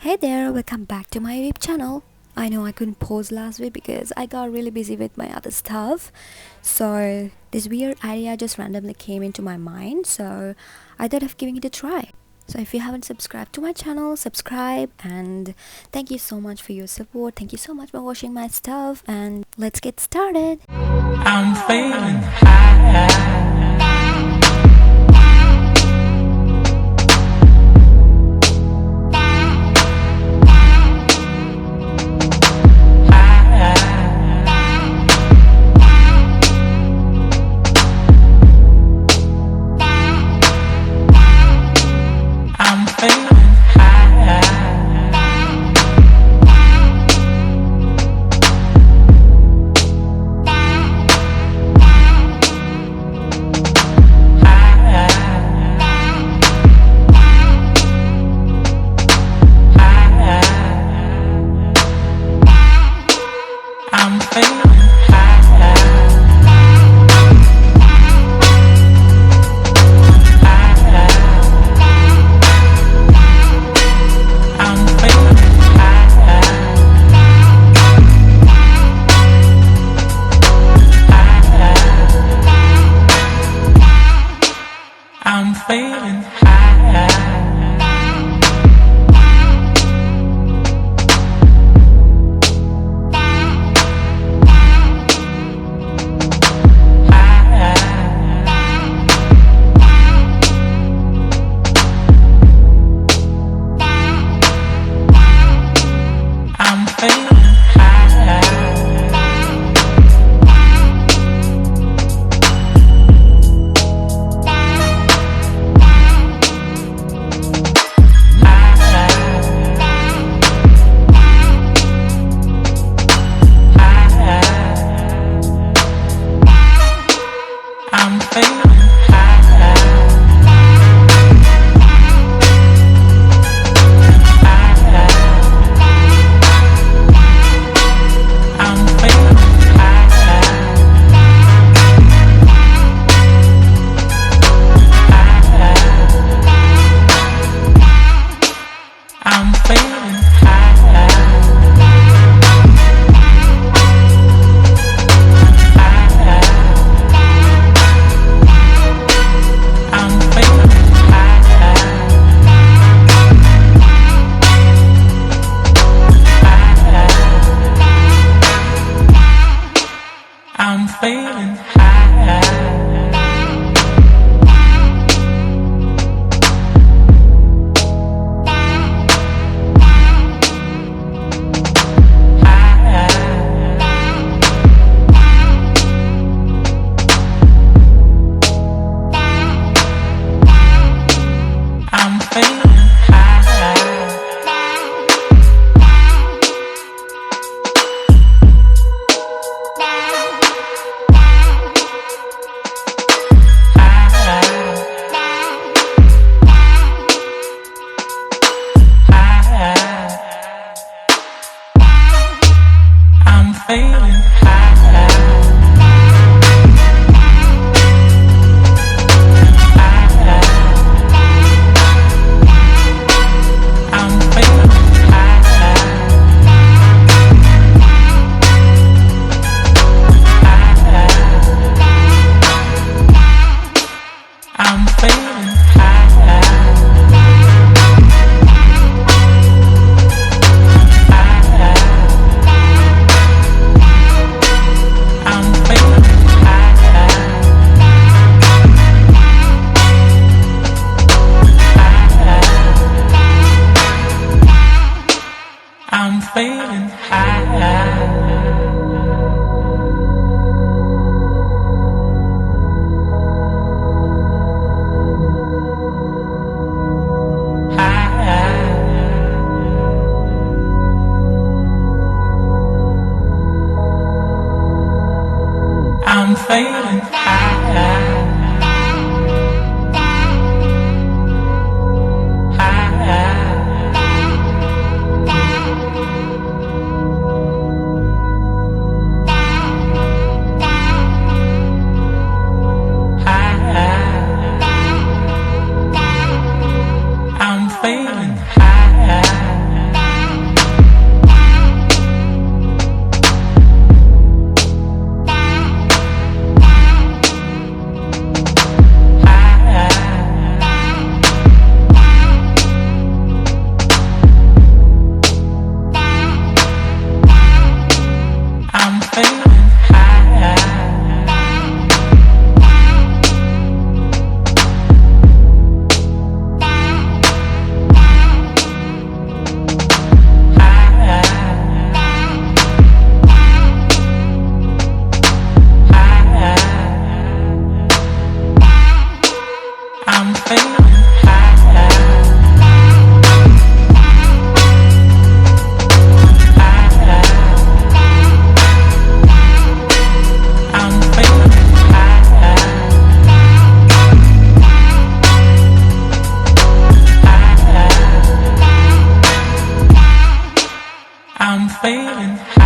Hey there, welcome back to my YouTube channel. I know I couldn't post last week because I got really busy with my other stuff. So this weird idea just randomly came into my mind, so I thought of giving it a try. So if you haven't subscribed to my channel, subscribe, and thank you so much for your support. Thank you so much for watching my stuff, and let's get started. I'm feeling high. I'm feeling high. feeling high.